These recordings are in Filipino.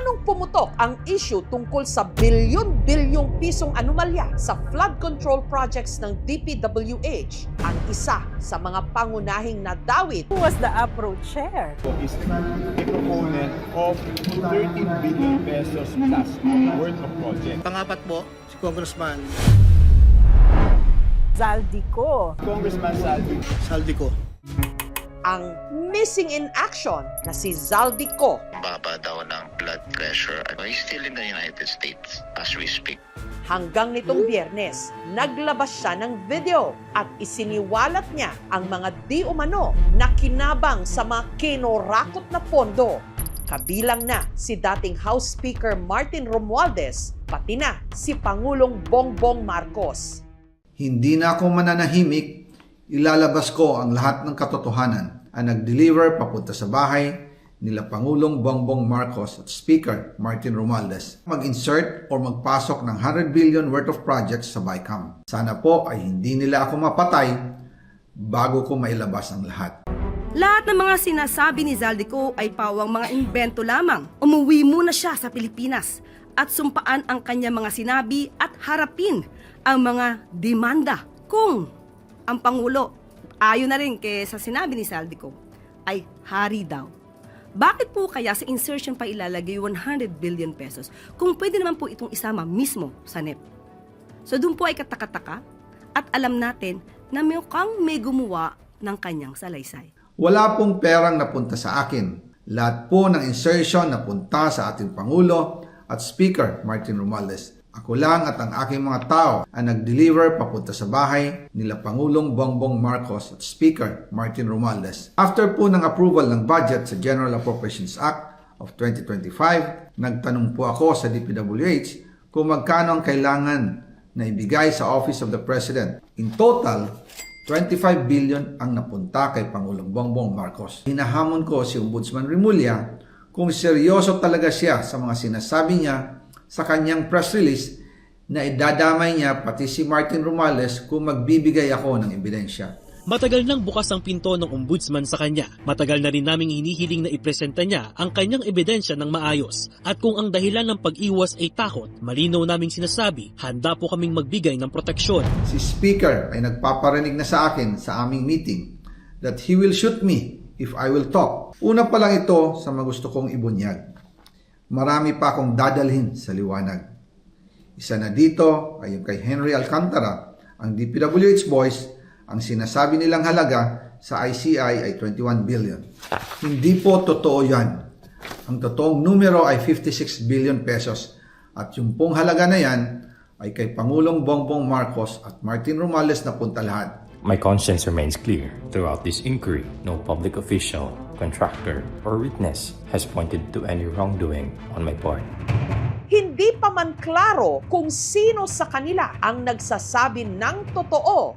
Planong pumutok ang issue tungkol sa bilyon-bilyong pisong anomalya sa flood control projects ng DPWH, ang isa sa mga pangunahing nadawit. Who was the approach chair? Is a proponent of 13 billion pesos plus worth of project. Pangapat po, si Congressman Zaldico. Congressman Salvi. Saldico. Ang missing in action na si Zaldico. Baba daw ng blood pressure. He's still in the United States as we speak. Hanggang nitong Biyernes, naglabas siya ng video at isiniwalat niya ang mga di umano na kinabang sa mga kinorakot na pondo. Kabilang na si dating House Speaker Martin Romualdez, pati na si Pangulong Bongbong Marcos. Hindi na ako mananahimik, ilalabas ko ang lahat ng katotohanan ang nag-deliver papunta sa bahay nila Pangulong Bongbong Marcos at Speaker Martin Romualdez. Mag-insert o magpasok ng 100 billion worth of projects sa BICAM. Sana po ay hindi nila ako mapatay bago ko mailabas ang lahat. Lahat ng mga sinasabi ni Zaldico ay pawang mga imbento lamang. Umuwi muna siya sa Pilipinas at sumpaan ang kanyang mga sinabi at harapin ang mga demanda kung ang Pangulo, ayon na rin sa sinabi ni Zaldico, ay hari daw. Bakit po kaya sa insertion pa ilalagay 100 billion pesos kung pwede naman po itong isama mismo sa NEP? So doon po ay katakataka at alam natin na mukhang may gumawa ng kanyang salaysay. Wala pong perang napunta sa akin. Lahat po ng insertion napunta sa ating Pangulo at Speaker Martin Romualdez. Ako lang at ang aking mga tao ang nag-deliver papunta sa bahay nila Pangulong Bongbong Marcos at Speaker Martin Romualdez. After po ng approval ng budget sa General Appropriations Act of 2025, nagtanong po ako sa DPWH kung magkano ang kailangan na ibigay sa Office of the President. In total, 25 billion ang napunta kay Pangulong Bongbong Marcos. Hinahamon ko si Ombudsman Remulla kung seryoso talaga siya sa mga sinasabi niya sa kanyang press release na idadamay niya pati si Martin Romualdez kung magbibigay ako ng ebidensya. Matagal nang bukas ang pinto ng ombudsman sa kanya. Matagal na rin naming hinihiling na ipresenta niya ang kanyang ebidensya ng maayos. At kung ang dahilan ng pag-iwas ay takot, malinaw naming sinasabi, handa po kaming magbigay ng proteksyon. Si Speaker ay nagpaparinig na sa akin sa aming meeting that he will shoot me if I will talk. Una pa lang ito sa magusto kong ibunyag. Marami pa akong dadalhin sa liwanag. Isa na dito ay yung kay Henry Alcantara, ang DPWH boys, ang sinasabi nilang halaga sa ICI ay 21 billion. Hindi po totoo yan. Ang totoong numero ay 56 billion pesos at yung pong halaga na yan ay kay Pangulong Bongbong Marcos at Martin Romualdez na punta lahat. My conscience remains clear. Throughout this inquiry, no public official, contractor, or witness has pointed to any wrongdoing on my part. Hindi pa man klaro kung sino sa kanila ang nagsasabi ng totoo.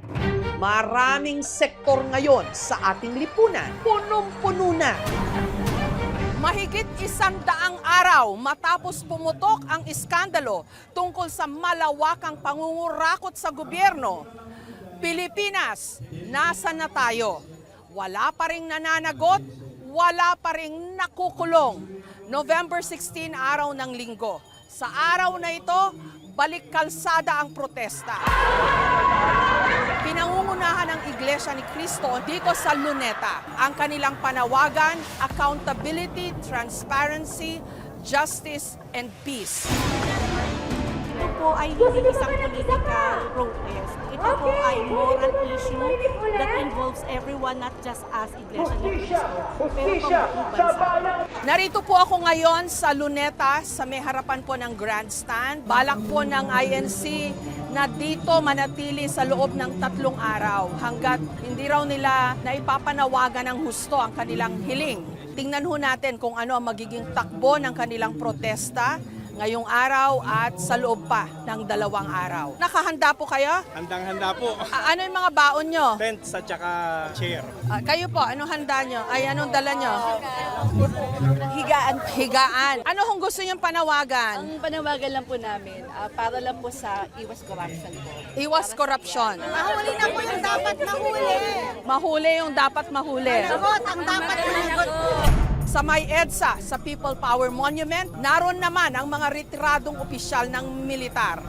Maraming sektor ngayon sa ating lipunan, punong-puno na. Mahigit 100 araw matapos pumutok ang iskandalo tungkol sa malawakang pangungurakot sa gobyerno, Pilipinas, nasa na tayo? Wala pa ring nananagot, wala pa ring nakukulong. November 16, araw ng linggo. Sa araw na ito, balik kalsada ang protesta. Pinangungunahan ng Iglesia ni Cristo dito sa Luneta. Ang kanilang panawagan, accountability, transparency, justice, and peace. Ito po ay hindi isang political protest. Ito po ay moral issue that involves everyone, not just us, Iglesia ni Cristo, pero pambuong bansa. Narito po ako ngayon sa Luneta, sa may harapan po ng grandstand. Balak po ng INC na dito manatili sa loob ng 3 araw hanggat hindi raw nila naipapanawagan ng husto ang kanilang hiling. Tingnan ho natin kung ano ang magiging takbo ng kanilang protesta ngayong araw at sa loob pa ng 2 araw. Nakahanda po kayo? Handang-handa po. Ano yung mga baon nyo? Tent sa tsaka chair. Kayo po, anong handa nyo? Ay, anong dala nyo? Higaan. Higaan. Ano kung gusto nyong panawagan? Ang panawagan lang po namin, para lang po sa iwas corruption po. Iwas korupsyon. Mahuli na po yung dapat mahuli. Mahuli yung dapat mahuli. Sagot ang dapat managot po. Sa may EDSA, sa People Power Monument, naroon naman ang mga retiradong opisyal ng militar.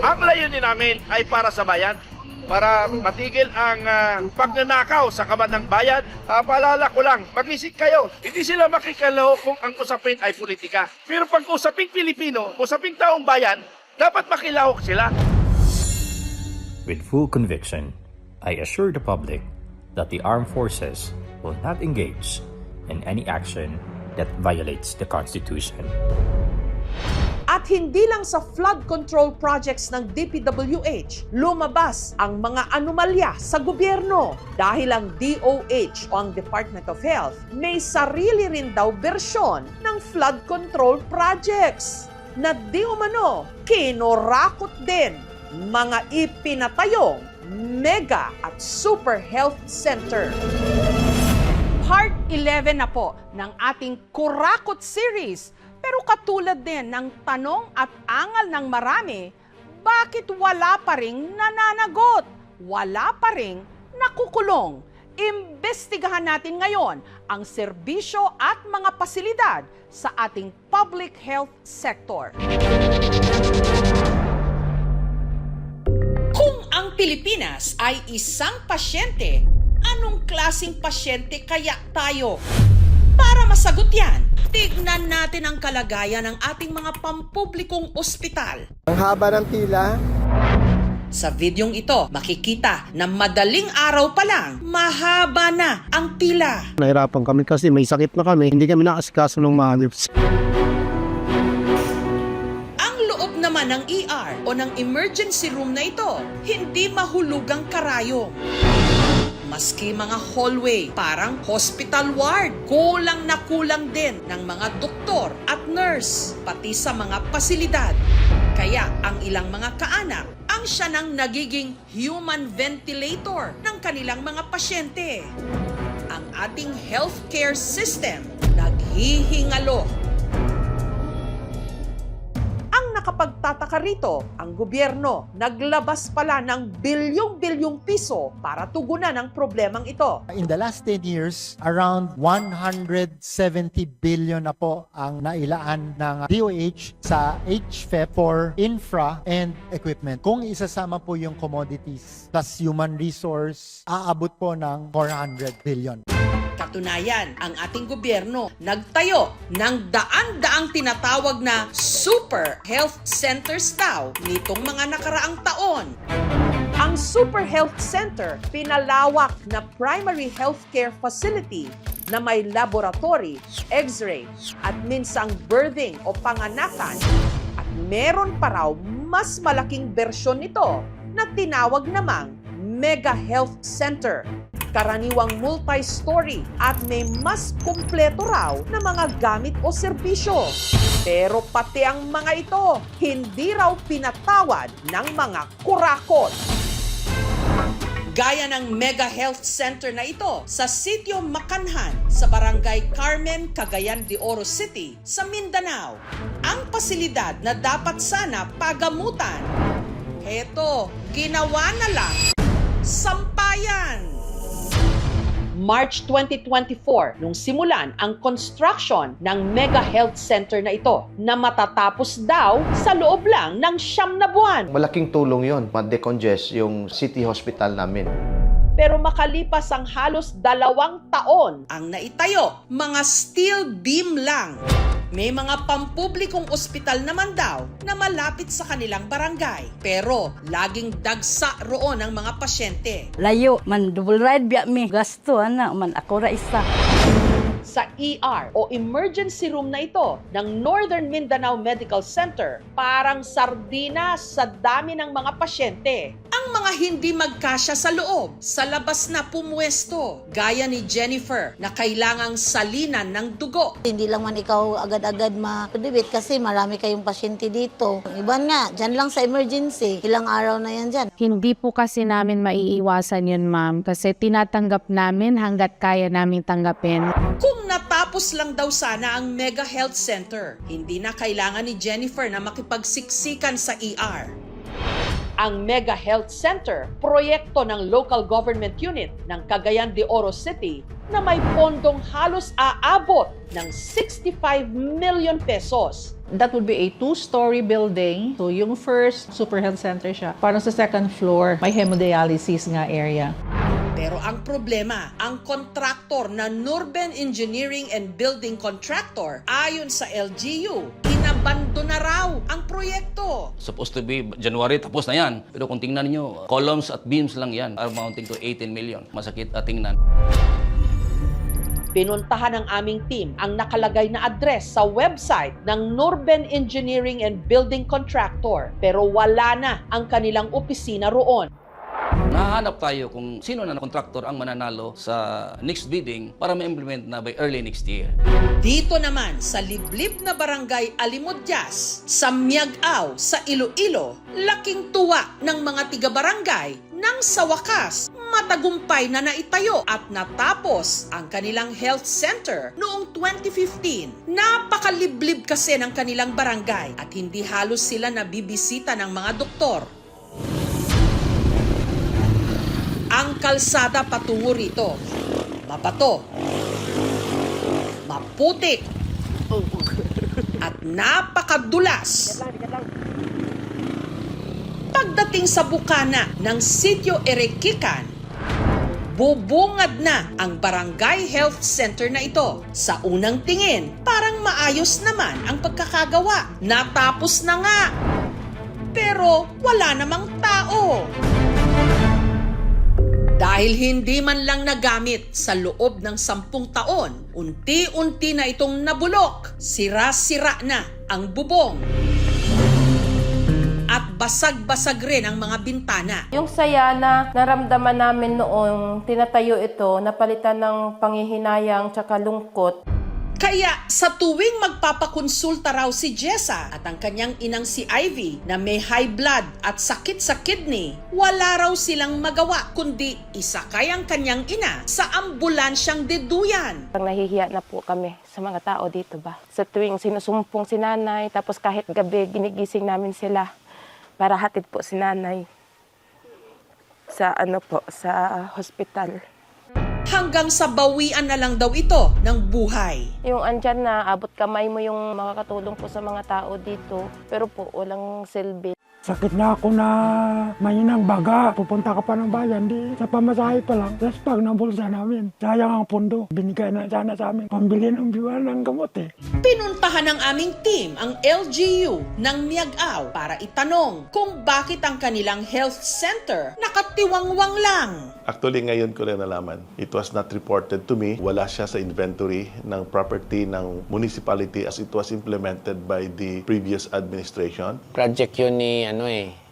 Ang layunin namin ay para sa bayan, para matigil ang pagnanakaw sa kaban ng bayan. Paalala ko lang, mag-isip kayo, hindi sila makikalaho kung ang usapin ay politika. Pero pag usaping Pilipino, usaping taong bayan, dapat makilahok sila. With full conviction, I assure the public that the armed forces will not engage in any action that violates the Constitution. At hindi lang sa flood control projects ng DPWH, lumabas ang mga anomalya sa gobyerno dahil ang DOH o ang Department of Health may sarili rin daw bersyon ng flood control projects na di umano kinorakot din mga ipinatayong mega at super health center. Part 11 na po ng ating Kurakot series. Pero katulad din ng tanong at angal ng marami, bakit wala pa ring nananagot? Wala pa ring nakukulong? Imbestigahan natin ngayon ang serbisyo at mga pasilidad sa ating public health sector. Kung ang Pilipinas ay isang pasyente, anong klaseng pasyente kaya tayo? Para masagot yan, tignan natin ang kalagayan ng ating mga pampublikong ospital. Ang haba ng pila. Sa videong ito, makikita na madaling araw pa lang, mahaba na ang pila. Nahirapan kami kasi may sakit na kami. Hindi kami naasikaso ng maayos. Ang loob naman ng ER o ng emergency room na ito, hindi mahulugang karayom. Maski mga hallway, parang hospital ward, kulang na kulang din ng mga doktor at nurse, pati sa mga pasilidad. Kaya ang ilang mga kaanak, ang siya ng nagiging human ventilator ng kanilang mga pasyente. Ang ating healthcare system naghihingalo. Nakapagtataka rito, ang gobyerno naglabas pala ng bilyong-bilyong piso para tugunan ang problemang ito. In the last 10 years, around 170 billion na po ang nailaan ng DOH sa HFEP for infra and equipment. Kung isasama po yung commodities plus human resource, aabot po ng 400 billion. Katunayan, ang ating gobyerno nagtayo ng daan-daang tinatawag na super health centers daw nitong mga nakaraang taon. Ang Super Health Center, pinalawak na primary healthcare facility na may laboratory, x-ray, at minsang birthing o panganakan. At meron pa raw mas malaking bersyon nito na tinawag namang Mega Health Center. Karaniwang multi-story at may mas kumpleto raw na mga gamit o serbisyo. Pero pati ang mga ito, hindi raw pinatawad ng mga kurakot. Gaya ng Mega Health Center na ito sa Sitio Makanhan sa Barangay Carmen, Cagayan de Oro City sa Mindanao. Ang pasilidad na dapat sana pagamutan, heto, ginawa na lang sampayan. March 2024 nung simulan ang construction ng Mega Health Center na ito na matatapos daw sa loob lang ng 9 na buwan. Malaking tulong yon, ma-decongest yung city hospital namin. Pero makalipas ang halos 2 taon, ang naitayo, mga steel beam lang. May mga pampublikong ospital naman daw na malapit sa kanilang barangay. Pero laging dagsa roon ang mga pasyente. Layo, man double ride biya mi. Gasto, man ako ra isa. Sa ER o emergency room na ito ng Northern Mindanao Medical Center, parang sardinas sa dami ng mga pasyente. Ang mga hindi magkasya sa loob, sa labas na pumwesto, gaya ni Jennifer na kailangang salinan ng dugo. Hindi lang man ikaw agad-agad ma-debit kasi marami kayong pasyente dito. Iban nga, dyan lang sa emergency, ilang araw na yan dyan. Hindi po kasi namin maiiwasan yun, ma'am, kasi tinatanggap namin hanggat kaya namin tanggapin. Kung natapos lang daw sana ang Mega Health Center, hindi na kailangan ni Jennifer na makipagsiksikan sa ER. Ang Mega Health Center, proyekto ng Local Government Unit ng Cagayan de Oro City na may pondong halos aabot ng 65 million pesos. That would be a 2-story building. So yung first, super health center siya. Parang sa second floor, may hemodialysis nga area. Pero ang problema, ang kontraktor na Nurben Engineering and Building Contractor, ayon sa LGU, inabando na raw ang proyekto. Supposed to be January, tapos na yan. Pero kung tingnan niyo, columns at beams lang yan, amounting to 18 million. Masakit at tingnan. Pinuntahan ng aming team ang nakalagay na address sa website ng Nurben Engineering and Building Contractor, pero wala na ang kanilang opisina roon. Nahanap tayo kung sino na kontraktor ang mananalo sa next bidding para ma-implement na by early next year. Dito naman sa liblib na barangay Alimudyas, sa Miag-Aw, sa Iloilo, laking tuwa ng mga tiga-barangay nang sa wakas matagumpay na naitayo at natapos ang kanilang health center noong 2015. Napakaliblib kasi ng kanilang barangay at hindi halos sila nabibisita ng mga doktor. Ang kalsada patungo rito, mabato, maputik, at napakadulas. Pagdating sa bukana ng Sitio Erekikan, bubungad na ang Barangay Health Center na ito. Sa unang tingin, parang maayos naman ang pagkakagawa. Natapos na nga. Pero wala namang tao. Dahil hindi man lang nagamit sa loob ng 10 taon, unti-unti na itong nabulok. Sira-sira na ang bubong. At basag-basag rin ang mga bintana. Yung saya na naramdaman namin noong tinatayo ito, napalitan ng panghihinayang tsaka lungkot. Kaya sa tuwing magpapakonsulta raw si Jessa at ang kanyang inang si Ivy na may high blood at sakit sa kidney, wala raw silang magawa kundi isakay ang kanyang ina sa ambulansyang deduyan. Nahihiya na po kami sa mga tao dito ba. Sa tuwing sinusumpong si nanay, tapos kahit gabi ginigising namin sila para hatid po si nanay sa sa hospital. Hanggang sa bawian na lang daw ito ng buhay. Yung andyan na abot kamay mo yung makakatulong po sa mga tao dito, pero po walang silbi. Sakit na ako na mahinang baga. Pupunta ka pa ng bayan, di sa pamasahe pa lang. Tapos pag nabulsa namin, sayang ang pondo. Binigay na sana sa amin. Pambili ng biwan ng gamot eh. Pinuntahan ng aming team ang LGU ng Miag-Aw para itanong kung bakit ang kanilang health center nakatiwangwang lang. Actually, ngayon ko rin nalaman. It was not reported to me. Wala siya sa inventory ng property ng municipality as it was implemented by the previous administration. Project yun ni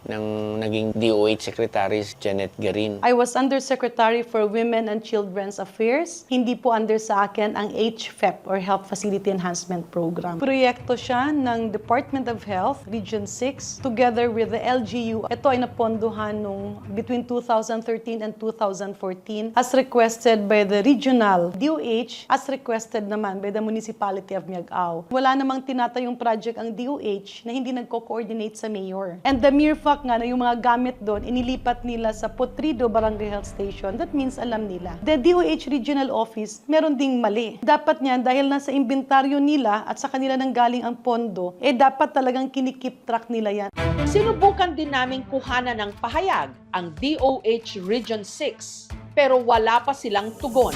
ng naging DOH Secretary Janet Garin. I was Undersecretary for Women and Children's Affairs. Hindi po under sa akin ang HFEP or Health Facility Enhancement Program. Proyekto siya ng Department of Health, Region 6, together with the LGU. Ito ay napondohan nung between 2013 and 2014 as requested by the regional DOH, as requested naman by the Municipality of Miag-Aw. Wala namang tinatayong project ang DOH na hindi nagko-coordinate sa mayor. And the mere fact nga na yung mga gamit doon, inilipat nila sa Potrido Barangay Health Station. That means alam nila. The DOH Regional Office, meron ding mali. Dapat niyan, dahil nasa inventaryo nila at sa kanila nang galing ang pondo, dapat talagang kinikip track nila yan. Sinubukan din naming kuhanan ng pahayag ang DOH Region 6, pero wala pa silang tugon.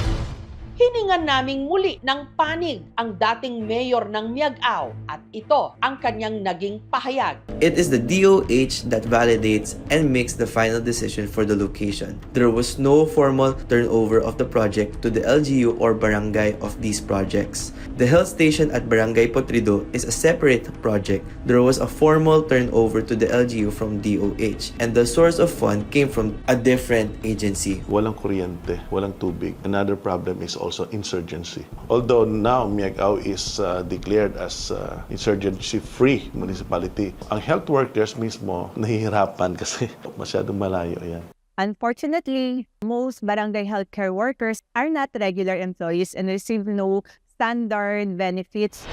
Hiningan naming muli ng panig ang dating mayor ng Miag-Aw at ito ang kanyang naging pahayag. It is the DOH that validates and makes the final decision for the location. There was no formal turnover of the project to the LGU or barangay of these projects. The health station at Barangay Potrido is a separate project. There was a formal turnover to the LGU from DOH and the source of fund came from a different agency. Walang kuryente, walang tubig. Another problem is also insurgency. Although now Miag-Aw is declared as insurgency-free municipality, ang health workers mismo nahihirapan kasi masyadong malayo yan. Unfortunately, most barangay healthcare workers are not regular employees and receive no standard benefits.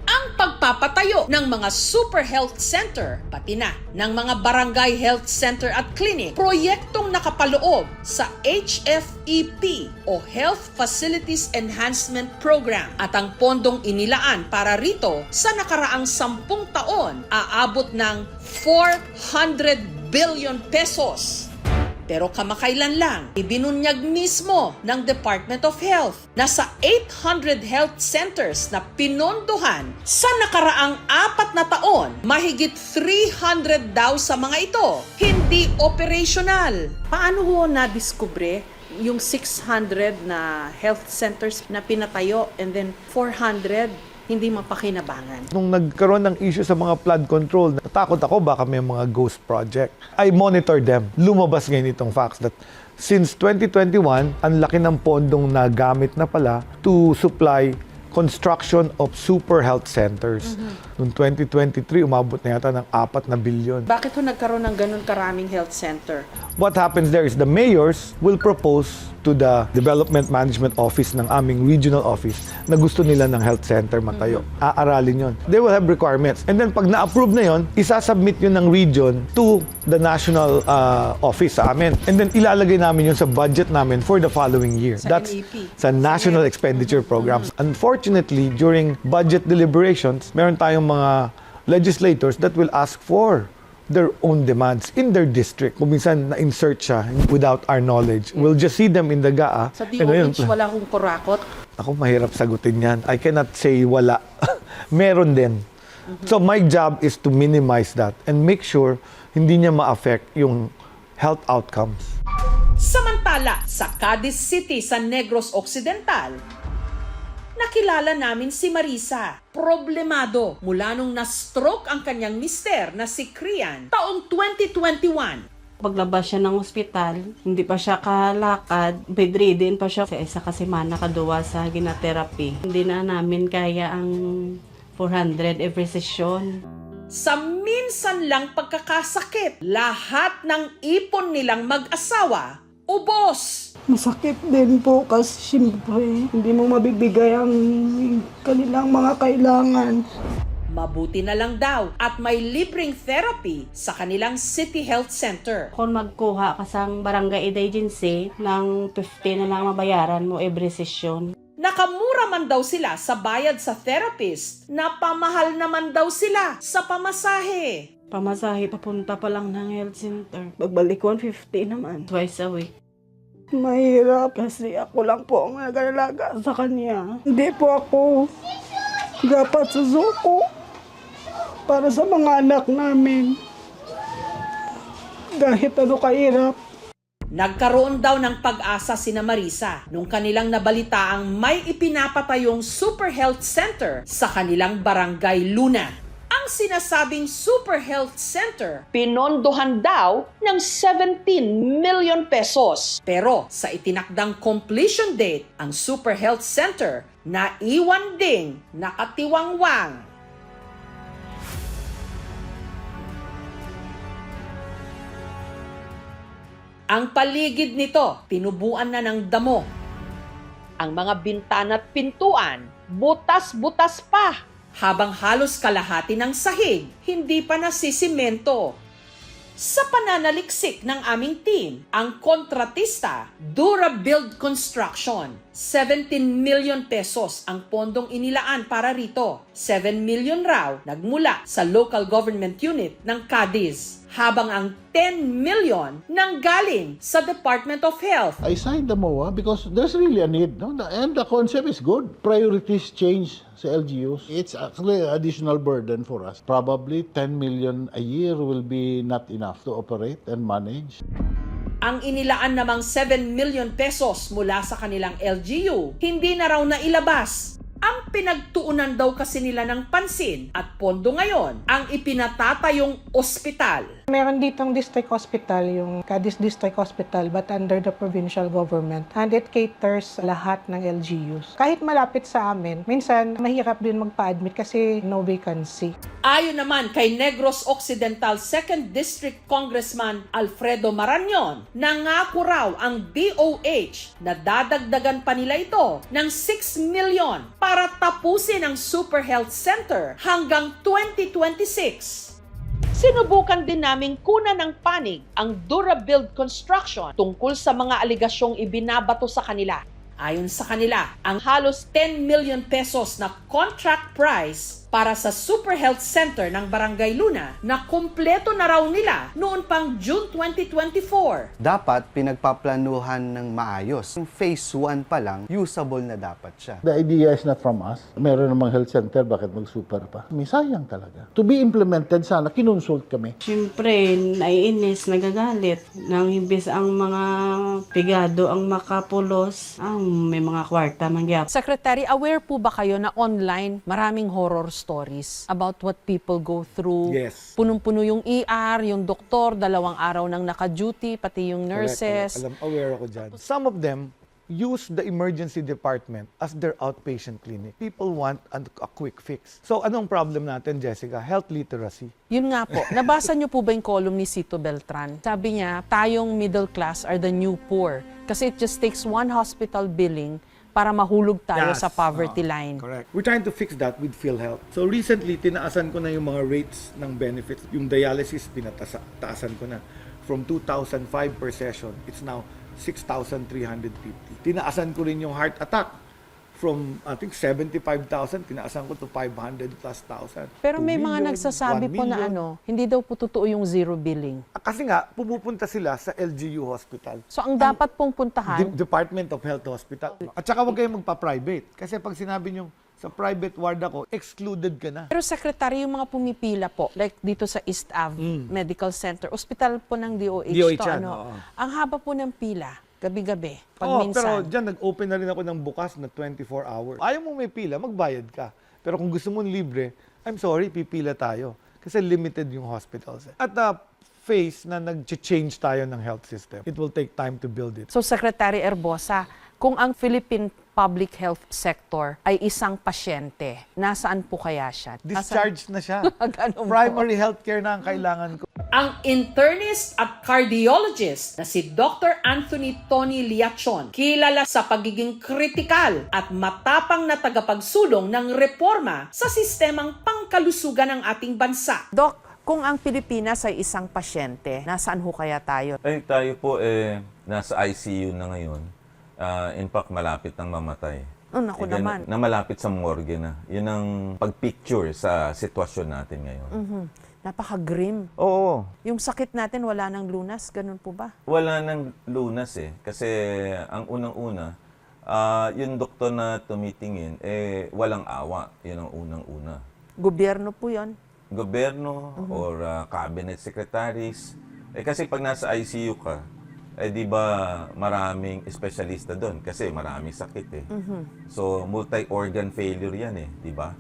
Ang pagpapatayo ng mga super health center, pati na ng mga barangay health center at clinic, proyektong nakapaloob sa HFEP o Health Facilities Enhancement Program, at ang pondong inilaan para rito sa nakaraang 10 taon aabot ng 400 billion pesos. Pero kamakailan lang, ibinunyag mismo ng Department of Health na sa 800 health centers na pinondohan sa nakaraang 4 na taon, mahigit 300 daw sa mga ito hindi operational. Paano ho na-discover yung 600 na health centers na pinatayo and then 400 hindi mapakinabangan? Nung nagkaroon ng issue sa mga flood control, natakot ako baka may mga ghost project. I monitor them. Lumabas ngayon itong facts that since 2021, ang laki ng pondong nagamit na pala to supply construction of super health centers. Noong 2023, umabot na yata ng 4 na bilyon. Bakit ho nagkaroon ng ganun karaming health center? What happens there is the mayors will propose to the Development Management Office ng aming regional office na gusto nila ng health center matayo. Aaralin yon. They will have requirements. And then pag na-approve na yon, isasubmit yun ng region to the national office sa amin. And then ilalagay namin yun sa budget namin for the following year. That's sa National Expenditure Programs. Unfortunately, during budget deliberations, meron tayong mga legislators that will ask for their own demands in their district. Kung minsan na-insert siya without our knowledge. We'll just see them in the GAA. Sa DOH, wala akong kurakot? Ako, mahirap sagutin yan. I cannot say wala. Meron din. So my job is to minimize that and make sure hindi niya ma-affect yung health outcomes. Samantala, sa Cadiz City sa Negros Occidental, nakilala namin si Marisa. Problemado mula nung na-stroke ang kanyang mister na si Krian taong 2021. Paglabas siya ng ospital, hindi pa siya kalakad, bedridden pa siya. Sa isa kasi mana kaduwa sa ginatherapy. Hindi na namin kaya ang 400 every session. Sa minsan lang pagkakasakit, lahat ng ipon nilang mag-asawa, ubos. Masakit din po kasi siyempre hindi mo mabibigay ang kanilang mga kailangan. Mabuti na lang daw at may libreng therapy sa kanilang City Health Center. Kung magkuha ka sa barangay agency, ng 50 na lang mabayaran mo every session. Nakamura man daw sila sa bayad sa therapist, napamahal naman daw sila sa pamasahe. Pamasahe papunta pa lang ng health center. Pagbalik 150 naman, twice a week. Mahirap kasi ako lang po ang nag-alaga sa kanya. Hindi po ako dapat susuko para sa mga anak namin. Kahit ano kahirap. Nagkaroon daw ng pag-asa sina Marisa nung kanilang nabalitaang may ipinapatayong Super Health Center sa kanilang barangay Luna. Ang sinasabing Super Health Center, pinondohan daw ng 17 million pesos. Pero sa itinakdang completion date, ang Super Health Center naiwan ding nakatiwangwang. Ang paligid nito, tinubuan na ng damo. Ang mga bintana at pintuan, butas-butas pa. Habang halos kalahati ng sahig, hindi pa nasisimento. Sa pananaliksik ng aming team, ang kontratista, Durabuild Construction. 17 million pesos ang pondong inilaan para rito. 7 million raw nagmula sa local government unit ng Cadiz. Habang ang 10 million nanggaling sa Department of Health. I signed the MOA because there's really a need, no? And the concept is good. Priorities change sa LGUs. It's actually an additional burden for us. Probably 10 million a year will be not enough to operate and manage. Ang inilaan namang 7 million pesos mula sa kanilang LGU, hindi na raw nailabas. Ang pinagtuunan daw kasi nila ng pansin at pondo ngayon ang ipinatatayong ospital. Meron ditong district hospital, yung Cadiz District Hospital, but under the provincial government. And it caters lahat ng LGUs. Kahit malapit sa amin, minsan mahirap din magpa-admit kasi no vacancy. Ayon naman kay Negros Occidental 2nd District Congressman Alfredo Marañon, nangako raw ang DOH na dadagdagan pa nila ito ng 6 million para tapusin ang Super Health Center hanggang 2026. Sinubukan din naming kunan ng panig ang Durabuild Construction tungkol sa mga aligasyong ibinabato sa kanila. Ayon sa kanila, ang halos 10 million pesos na contract price para sa Super Health Center ng Barangay Luna na kumpleto na raw nila noon pang June 2024. Dapat pinagpaplanuhan ng maayos. Yung phase 1 pa lang, usable na dapat siya. The idea is not from us. Meron namang health center, bakit mag-super pa? May sayang talaga. To be implemented, sana kinonsult kami. Siyempre, naiinis, nagagalit. Nang imbis ang mga pigado ang makapulos, may mga kwarta mangyap. Secretary, aware po ba kayo na online maraming horror stories about what people go through? Yes. Punong-puno yung ER, yung doktor, 2 araw nang naka-duty, pati yung nurses. Correct. Aware ako dyan. Some of them use the emergency department as their outpatient clinic. People want a quick fix. So anong problem natin, Jessica? Health literacy. Yun nga po. Nabasa niyo po ba yung column ni Cito Beltran? Sabi niya, tayong middle class are the new poor. Kasi it just takes one hospital billing para mahulog tayo sa poverty line. Correct. We're trying to fix that with PhilHealth. So recently, tinaasan ko na yung mga rates ng benefits. Yung dialysis, taasan ko na. From 2,005 per session, it's now 6,350. Tinaasan ko rin yung heart attack. From, I think, 75,000, tinaasan ko to 500 plus thousand. Pero may mga nagsasabi po na hindi daw po totoo yung zero billing. Kasi nga, pumupunta sila sa LGU Hospital. So ang dapat pong puntahan? Department of Health Hospital. At saka huwag kayong magpa-private. Kasi pag sinabi nyo, sa private ward ako, excluded ka na. Pero Secretary, yung mga pumipila po, like dito sa East Ave Medical Center, hospital po ng DOH to, ang haba po ng pila, gabi-gabi, pag minsan. Pero dyan, nag-open na rin ako ng bukas na 24 hours. Ayaw mo may pila, magbayad ka. Pero kung gusto mo libre, I'm sorry, pipila tayo. Kasi limited yung hospitals. At the phase na nag-change tayo ng health system, it will take time to build it. So Secretary Erbosa, kung ang Philippine public health sector ay isang pasyente, nasaan po kaya siya? Discharged na siya. Primary healthcare na ang kailangan ko. Ang internist at cardiologist na si Dr. Anthony Tony Liachon, kilala sa pagiging kritikal at matapang na tagapagsulong ng reforma sa sistemang pangkalusugan ng ating bansa. Doc, kung ang Pilipinas ay isang pasyente, nasaan ho kaya tayo? Tayo po nasa ICU na ngayon. In fact, malapit nang mamatay. Naku naman. Na malapit sa morgue na. Yun ang pag-picture sa sitwasyon natin ngayon. Napaka-grim. Oo. Yung sakit natin, wala nang lunas. Ganun po ba? Wala nang lunas Kasi ang unang-una, yung doktor na tumitingin, walang awa. Yun ang unang-una. Gobyerno po yun? Gobyerno or cabinet secretaries. Kasi pag nasa ICU ka, di ba maraming espesyalista doon kasi maraming sakit So multi-organ failure yan di ba?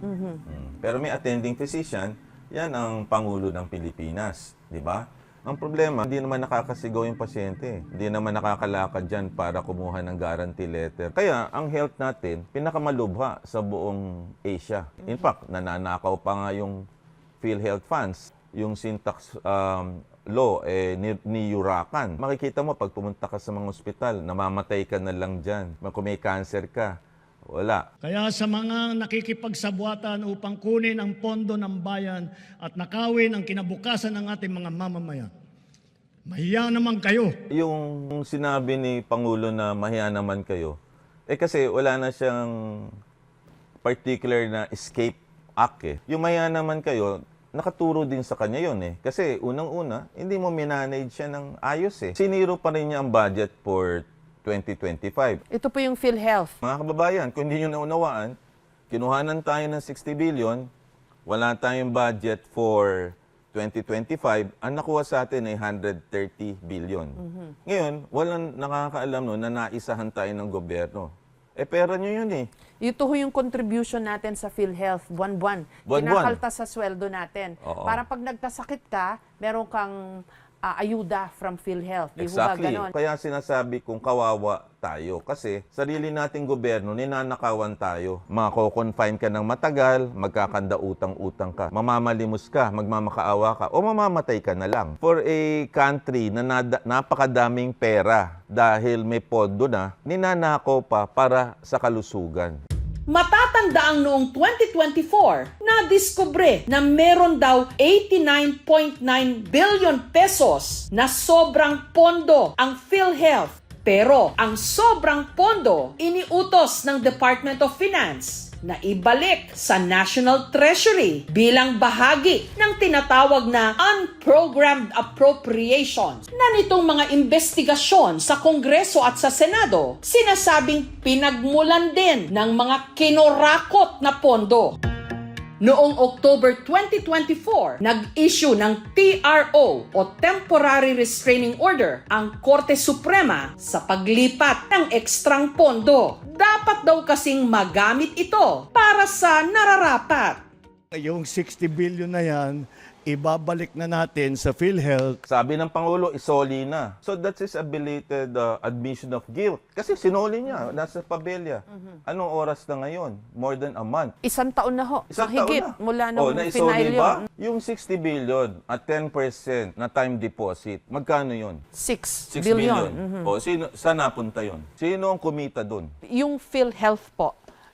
Pero may attending physician, yan ang Pangulo ng Pilipinas, di ba? Ang problema, hindi naman nakakasigaw yung pasyente. Hindi naman nakakalakad dyan para kumuha ng guarantee letter. Kaya ang health natin, pinakamalubha sa buong Asia. In fact, nananakaw pa nga yung PhilHealth funds. Yung syntax law, niyurakan. Makikita mo, pag pumunta ka sa mga ospital, namamatay ka na lang dyan. Kung may cancer ka, wala. Kaya sa mga nakikipagsabuatan upang kunin ang pondo ng bayan at nakawin ang kinabukasan ng ating mga mamamayan, mahiya naman kayo. Yung sinabi ni Pangulo na mahiya naman kayo, kasi wala na siyang particular na escape act Yung mahiya naman kayo, nakaturo din sa kanya yun Kasi unang-una, hindi mo minanage siya ng ayos Siniro pa rin niya ang budget for 2025. Ito po yung PhilHealth. Mga kababayan, kung hindi nyo naunawaan, kinuhanan tayo ng 60 billion, wala tayong budget for 2025, ang nakuha sa atin ay 130 billion. Ngayon, walang nakakaalam na naisahan tayo ng gobyerno. Pera nyo yun Ito yung contribution natin sa PhilHealth, buwan-buwan. Kinakalta sa sweldo natin. Para pag nagkasakit ka, meron kang ayuda from PhilHealth. Exactly. Kaya sinasabi kong kawawa tayo. Kasi sarili nating gobyerno, ninanakawan tayo. Mako-confine ka ng matagal, magkakanda utang-utang ka. Mamamalimos ka, magmamakaawa ka, o mamamatay ka na lang. For a country na napakadaming pera dahil may pondo na, ninanakaw pa para sa kalusugan. Matatandaang noong 2024, nadiskubre na meron daw 89.9 billion pesos na sobrang pondo ang PhilHealth. Pero ang sobrang pondo iniutos ng Department of Finance na ibalik sa National Treasury bilang bahagi ng tinatawag na unprogrammed appropriations na nitong mga investigasyon sa Kongreso at sa Senado, sinasabing pinagmulan din ng mga kinorakot na pondo. Noong October 2024, nag-issue ng TRO o Temporary Restraining Order ang Korte Suprema sa paglipat ng ekstrang pondo. Dapat daw kasing magamit ito para sa nararapat. Yung 60 billion na yan, ibabalik na natin sa PhilHealth. Sabi ng Pangulo, isoli na. So that is a belated admission of guilt. Kasi sinoli niya, nasa pabelya. Anong oras na ngayon? More than a month. Isang taon na ho. Isang Higit taon na. mula nung naisoli final ba? yun. Yung 60 billion at 10% na time deposit, magkano yun? 6 6 billion. billion. O, saan napunta yun? Sino ang kumita dun? Yung PhilHealth po.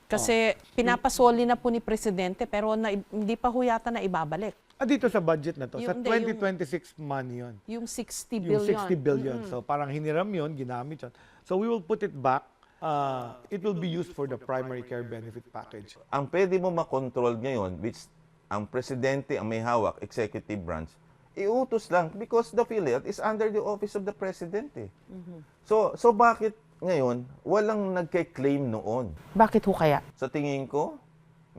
Kasi pinapasoli na po ni Presidente pero hindi pa ho yata na ibabalik. Dito sa budget na to, sa Yung- 2026 money yun. Yung 60 Yung billion. 60 billion. So parang hiniram yun, ginamit yun. So we will put it back. It will be used for the primary care benefit package. Ang pwede mo makontrol ngayon, which ang presidente ang may hawak, executive branch, iutos lang because the PhilHealth is under the office of the president. So bakit ngayon walang nagke-claim noon? Bakit ho kaya? Sa tingin ko,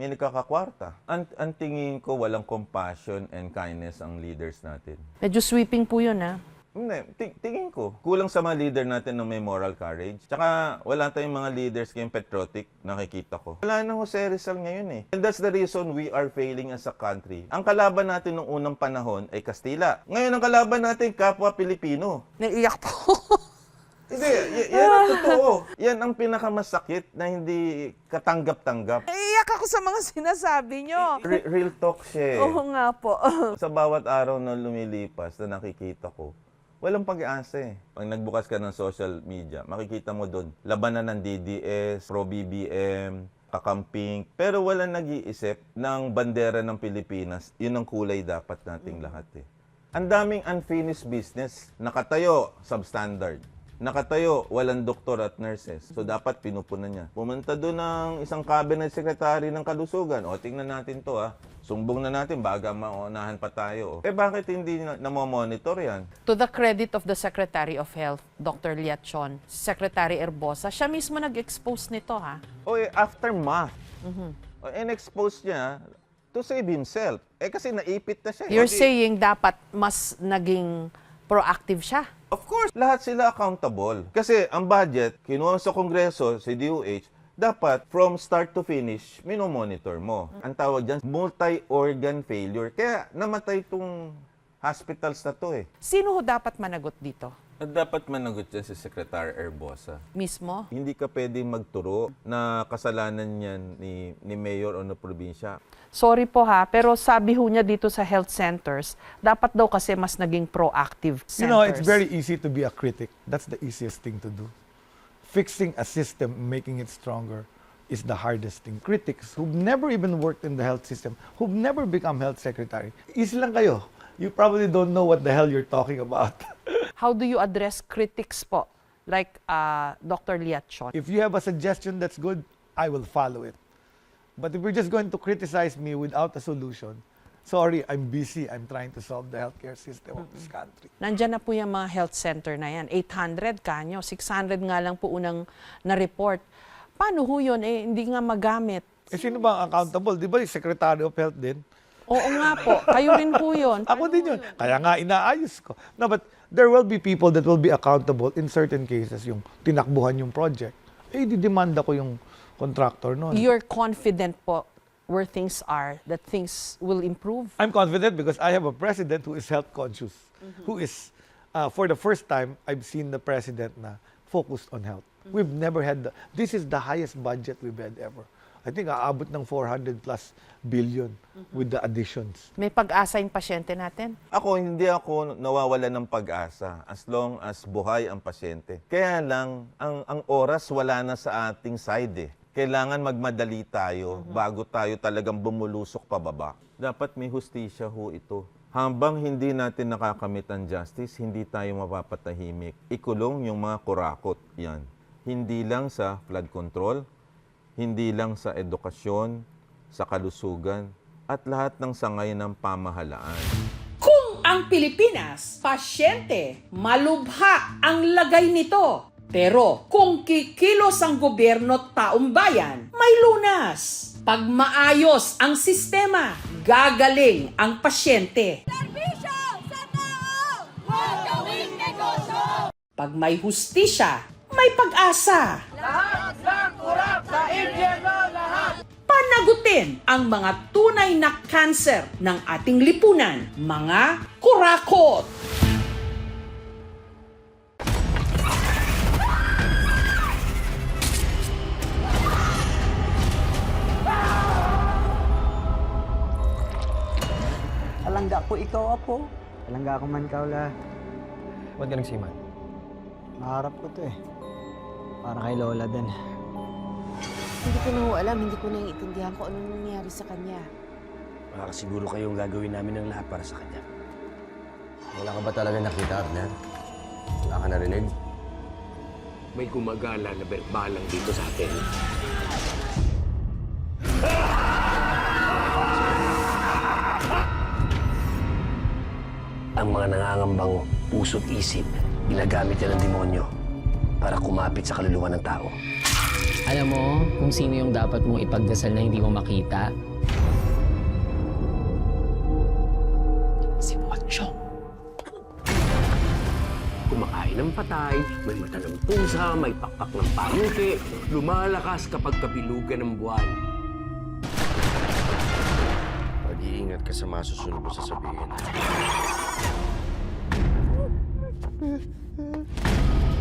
may nakakakwarta. Ang tingin ko, walang compassion and kindness ang leaders natin. Medyo sweeping po yun, ha? Hindi, tingin ko, kulang sa mga leader natin ng may moral courage. Tsaka wala tayong mga leaders ngayong patriotic, nakikita ko. Wala na Jose Rizal ngayon eh. And that's the reason we are failing as a country. Ang kalaban natin noong unang panahon ay Kastila. Ngayon ang kalaban natin, kapwa Pilipino. Naiiyak po. Hindi, yan ang totoo. Yan ang pinakamasakit na hindi katanggap-tanggap. Naiiyak ako sa mga sinasabi nyo. Real talk siya eh. Oo nga po. Sa bawat araw na lumilipas na nakikita ko, walang pag-asa eh. Pag nagbukas ka ng social media, makikita mo doon, labanan ng DDS, pro-BBM, kakamping, pero walang nag-iisip ng bandera ng Pilipinas. Yun ang kulay dapat nating lahat eh. Ang daming unfinished business, nakatayo, substandard. Nakatayo, walang doktor at nurses. So, dapat pinupunan niya. Pumunta doon ng isang cabinet secretary ng kalusugan. O, tingnan natin to ha. Sumbong na natin, baga maunahan pa tayo. Bakit hindi namomonitor yan? To the credit of the Secretary of Health, Dr. Liachon, Secretary Erbosa, siya mismo nag-expose nito, ha? Aftermath. In-expose niya to save himself. Kasi naipit na siya. You're saying dapat mas naging proactive siya? Of course, lahat sila accountable. Kasi ang budget, kinuha sa Kongreso, si DOH, dapat from start to finish, minomonitor mo. Ang tawag dyan, multi-organ failure. Kaya namatay itong hospitals na to eh. Sino ho dapat managot dito? Dapat managot dyan si Secretary Erbosa. Mismo? Hindi ka pwedeng magturo na kasalanan yan ni Mayor o na probinsya. Sorry po ha, pero sabi ho niya dito sa health centers, dapat daw kasi mas naging proactive centers. You know, it's very easy to be a critic. That's the easiest thing to do. Fixing a system, making it stronger, is the hardest thing. Critics who've never even worked in the health system, who've never become health secretary, easy lang kayo. You probably don't know what the hell you're talking about. How do you address critics po? Like Dr. Liachon? If you have a suggestion that's good, I will follow it. But if you're just going to criticize me without a solution, sorry, I'm busy. I'm trying to solve the healthcare system of this country. Nandyan na po yung mga health center na yan. 800 kanyo, 600 nga lang po unang na-report. Paano ho yun? Hindi nga magamit. Sino ba ang accountable? Di ba yung Secretary of Health din? Oo nga po. Kayo rin po yun. Ako din yun. Kaya nga inaayos ko. No, but there will be people that will be accountable in certain cases. Yung tinakbuhan yung project. Didemanda ko yung contractor noon. You're confident po where things are, that things will improve? I'm confident because I have a president who is health conscious. Who is, for the first time, I've seen the president na focused on health. We've never had, this is the highest budget we've had ever. I think aabot ng 400 plus billion with the additions. May pag-asa yung pasyente natin? Hindi ako nawawala ng pag-asa as long as buhay ang pasyente. Kaya lang, ang oras wala na sa ating side eh. kailangan magmadali tayo bago tayo talagang bumulusok pababa. Dapat may hustisya ho ito. Habang hindi natin nakakamit ang justice, hindi tayo mapapatahimik. Ikulong yung mga kurakot. Yan. Hindi lang sa flood control, hindi lang sa edukasyon, sa kalusugan, at lahat ng sangay ng pamahalaan. Kung ang Pilipinas, pasyente, malubha ang lagay nito. Pero kung kikilos ang gobyerno at taong bayan, may lunas. Pag maayos ang sistema, gagaling ang pasyente. Serbisyo sa tao! Huwag gawing negosyo! Pag may hustisya, may pag-asa. Lahat ng kurap sa impyerno, lahat! Panagutin ang mga tunay na kanser ng ating lipunan, mga kurakot. Alangga ko ikaw, Apo. Alangga ko man, Kaula. Ba't ka nagsiman? Maharap ko to eh. Para kay Lola din. Hindi ko na ho alam, hindi ko naiintindihan kung anong nangyari sa kanya. Baka siguro kayong gagawin namin ng lahat para sa kanya. Wala ka ba talaga nakita, Arner? Wala ka narinig? May gumagala na berbalang dito sa atin. Ang mga nangangambang puso't isip, ginagamit yan ng demonyo para kumapit sa kaluluwa ng tao. Alam mo kung sino yung dapat mong ipagdasal na hindi mo makita? Si Pochong. Kumakain ng patay, may mata ng pusa, may pakpak ng pangke, lumalakas kapag kabilugan ng buwan. Mag-iingat ka sa masusunod mo sasabihin.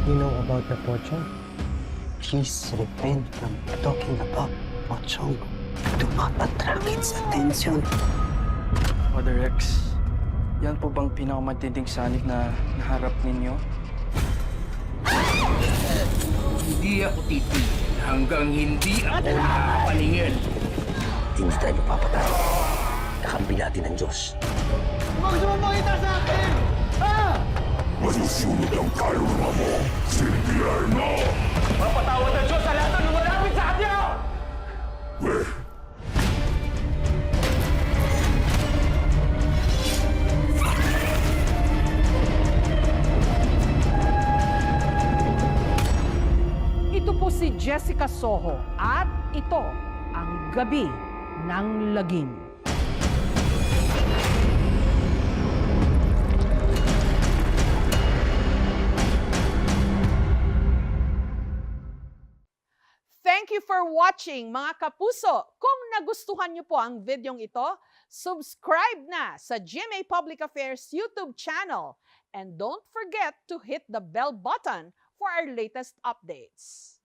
You know about the Pochong? Please repent from talking about Pochong. Do not attract its attention. Father Rex, yan po bang pinakamatinding sanik na naharap ninyo? Hindi ako titigil hanggang hindi ako nakapaningin. Hindi tayo mapapatay. Kakampi natin ang Diyos. Huwag sumapakita sa akin! Ah! Masusunod ang kaluluwa mo, Silviar mo! Mapatawad ang Diyos sa lahat ng lumalapit sa kanya! Ito po si Jessica Soho at ito ang Gabi ng Lagim. Thank you for watching, mga kapuso. Kung nagustuhan niyo po ang videong ito, subscribe na sa GMA Public Affairs YouTube channel. And don't forget to hit the bell button for our latest updates.